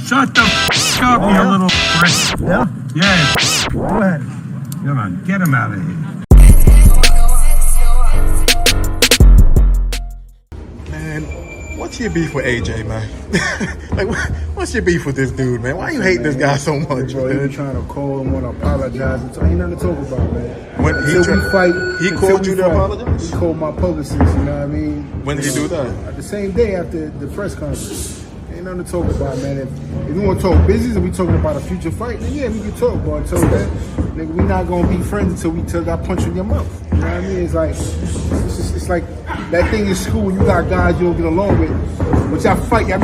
Shut the f*** up, you little prick. Yeah? Yeah. Go ahead. Come on, get him out of here. Man, what's your beef with AJ, man? Like, what's your beef with this dude, man? Why you hate this guy so much, bro, man? He trying to call him, want to apologize. Ain't nothing to talk about, man. When Until we fight, he called you to apologize? He called my publicist, you know what I mean? When did he do that? The same day after the press conference. Ain't nothing to talk about, man. If you want to talk business and we talking about a future fight, then yeah, we can talk. But until then, nigga, we not gonna be friends until I punch you in your mouth. You know what I mean? It's like it's like that thing in school. You got guys you don't get along with, but y'all fight. Y'all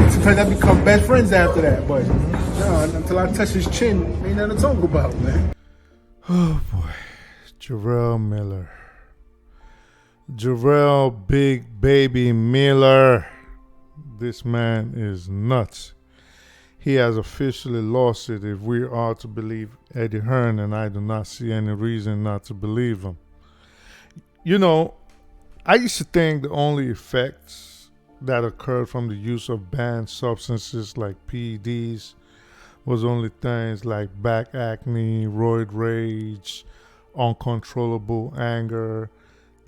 become best friends after that. But no, until I touch his chin, ain't nothing to talk about, man. Oh boy, Jarrell Miller, Jarrell Big Baby Miller. This man is nuts. He has officially lost it if we are to believe Eddie Hearn, and I do not see any reason not to believe him. You know, I used to think the only effects that occurred from the use of banned substances like PEDs was only things like back acne, roid rage, uncontrollable anger,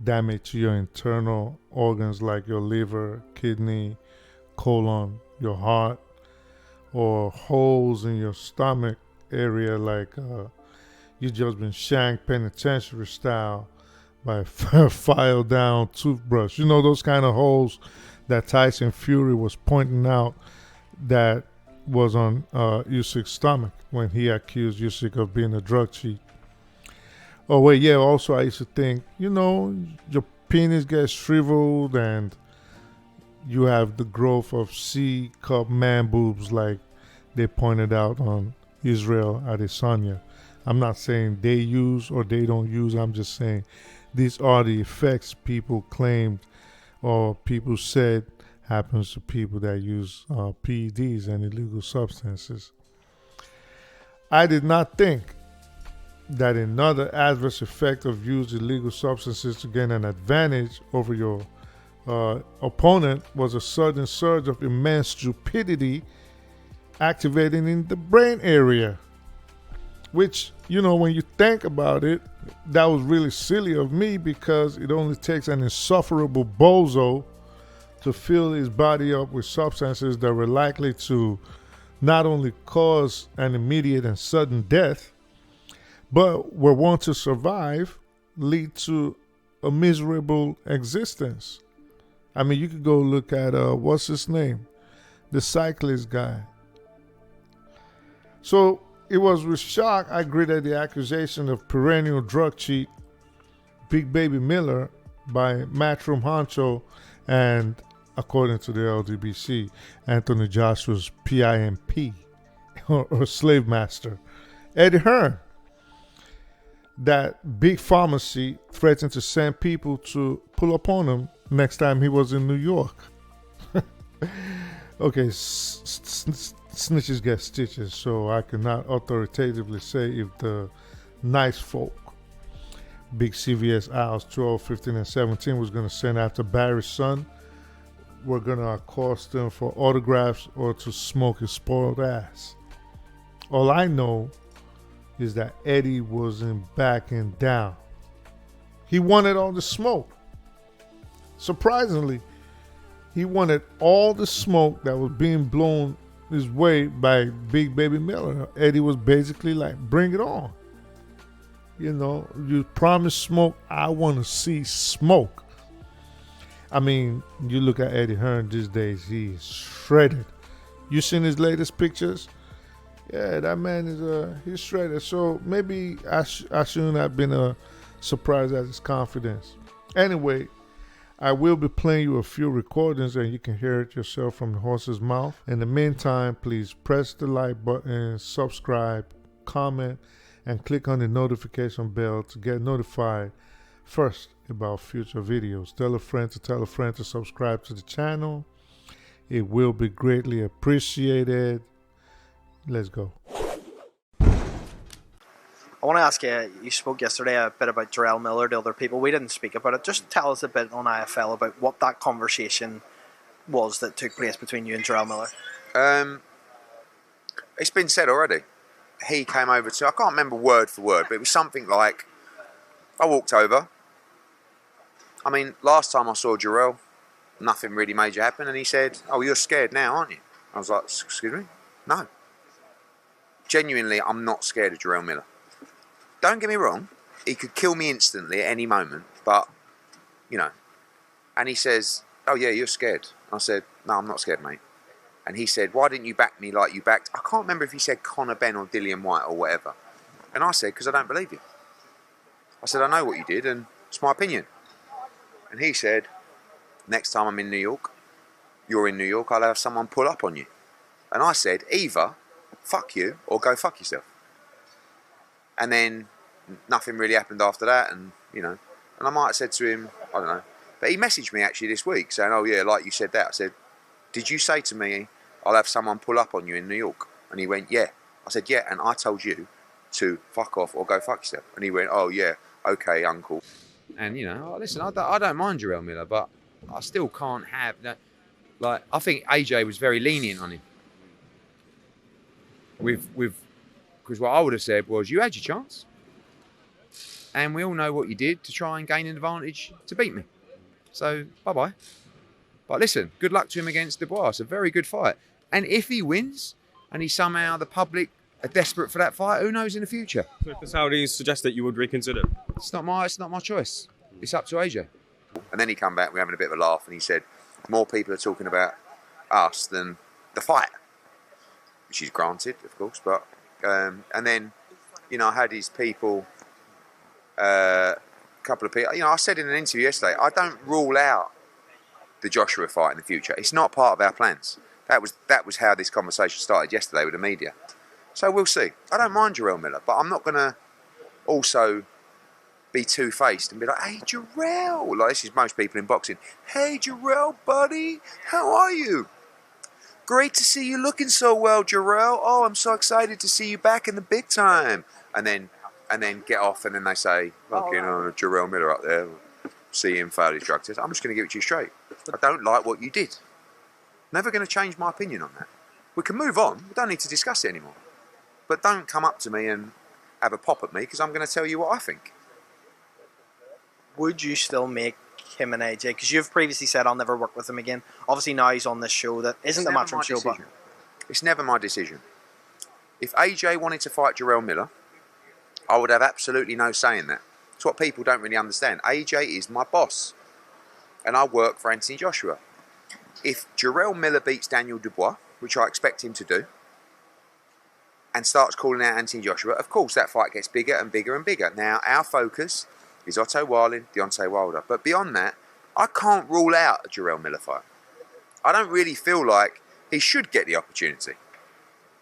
damage to your internal organs like your liver, kidney, colon, your heart, or holes in your stomach area like you just been shanked penitentiary style by a file down toothbrush. You know, those kind of holes that Tyson Fury was pointing out that was on Usyk's stomach when he accused Usyk of being a drug cheat. Oh wait, yeah, also I used to think, you know, your penis gets shriveled and you have the growth of C-cup man boobs like they pointed out on Israel Adesanya. I'm not saying they use or they don't use. I'm just saying these are the effects people claimed or people said happens to people that use PEDs and illegal substances. I did not think that another adverse effect of using illegal substances to gain an advantage over your opponent was a sudden surge of immense stupidity activating in the brain area, which, you know, when you think about it, that was really silly of me because it only takes an insufferable bozo to fill his body up with substances that were likely to not only cause an immediate and sudden death, but were one to survive, lead to a miserable existence. I mean, you could go look at, what's his name? The cyclist guy. So it was with shock I greeted the accusation of perennial drug cheat Big Baby Miller by matchroom honcho and, according to the LDBC, Anthony Joshua's PIMP or slave master, Eddie Hearn, that big pharmacy threatened to send people to pull up on him next time he was in New York. Okay, snitches get stitches, so I cannot authoritatively say if the nice folk, big CVS aisles 12, 15, and 17 was going to send after Barry's son, were going to accost him for autographs or to smoke his spoiled ass. All I know is that Eddie wasn't backing down. He wanted all the smoke. Surprisingly, he wanted all the smoke that was being blown his way by Big Baby Miller. Eddie was basically like, bring it on. You know, you promised smoke, I want to see smoke. I mean, you look at Eddie Hearn these days, he's shredded. You seen his latest pictures? Yeah, that man is he's shredded. So maybe I shouldn't have been surprised at his confidence. Anyway, I will be playing you a few recordings and you can hear it yourself from the horse's mouth. In the meantime, please press the like button, subscribe, comment, and click on the notification bell to get notified first about future videos. Tell a friend to subscribe to the channel. It will be greatly appreciated. Let's go. I want to ask you, you spoke yesterday a bit about Jarrell Miller to other people. We didn't speak about it. Just tell us a bit on IFL about what that conversation was that took place between you and Jarrell Miller. it's been said already. He came over to, I can't remember word for word, but it was something like, I walked over. I mean, last time I saw Jarrell, nothing really major happened, and he said, "Oh, you're scared now, aren't you?" I was like, "Excuse me? No. Genuinely, I'm not scared of Jarrell Miller. Don't get me wrong, he could kill me instantly at any moment, but, you know." And he says, "Oh yeah, you're scared." I said, "No, I'm not scared, mate." And he said, "Why didn't you back me like you backed?" I can't remember if he said Conor Benn or Dillian White or whatever. And I said, "Because I don't believe you." I said, "I know what you did, and it's my opinion." And he said, "Next time I'm in New York, you're in New York, I'll have someone pull up on you." And I said, "Either fuck you or go fuck yourself." And then nothing really happened after that, and you know, and I might have said to him, I don't know, but he messaged me actually this week saying, "Oh yeah, like you said that." I said, "Did you say to me, I'll have someone pull up on you in New York?" And he went, "Yeah." I said, "Yeah, and I told you to fuck off or go fuck yourself." And he went, "Oh yeah, okay, uncle." And you know, listen, I don't mind Jarrell Miller, but I still can't have that. Like, I think AJ was very lenient on him. Because what I would have said was, you had your chance, and we all know what you did to try and gain an advantage to beat me. So bye bye. But listen, good luck to him against Dubois. It's a very good fight, and if he wins, and he somehow the public are desperate for that fight, who knows in the future? So if the Saudis suggest that you would reconsider? It's not my choice. It's up to AJ. And then he come back, we're having a bit of a laugh, and he said, more people are talking about us than the fight, which is granted, of course. But and then, you know, I had his people, a couple of people. You know, I said in an interview yesterday, I don't rule out the Joshua fight in the future. It's not part of our plans. That was how this conversation started yesterday with the media. So we'll see. I don't mind Jarrell Miller, but I'm not going to also be two-faced and be like, "Hey, Jarrell," like this is most people in boxing. "Hey, Jarrell, buddy, how are you? Great to see you looking so well, Jarrell. Oh, I'm so excited to see you back in the big time." And then get off, and then they say, "Look, you know, Jarrell Miller up there, see him fail his drug test." I'm just going to give it to you straight. I don't like what you did. Never going to change my opinion on that. We can move on. We don't need to discuss it anymore. But don't come up to me and have a pop at me, because I'm going to tell you what I think. Would you still make him and AJ? Because you've previously said I'll never work with him again. Obviously now he's on this show that isn't the matchroom show, but it's never my decision. If AJ wanted to fight Jarrell Miller, I would have absolutely no say in that. It's what people don't really understand. AJ is my boss, and I work for Anthony Joshua. If Jarrell Miller beats Daniel Dubois, which I expect him to do, and starts calling out Anthony Joshua, of course that fight gets bigger and bigger and bigger. Now our focus is Otto Wallin, Deontay Wilder. But beyond that, I can't rule out a Jarrell Miller fight. I don't really feel like he should get the opportunity,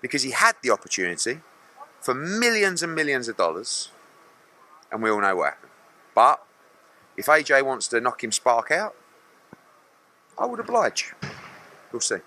because he had the opportunity for millions and millions of dollars, and we all know what happened. But if AJ wants to knock him spark out, I would oblige. We'll see.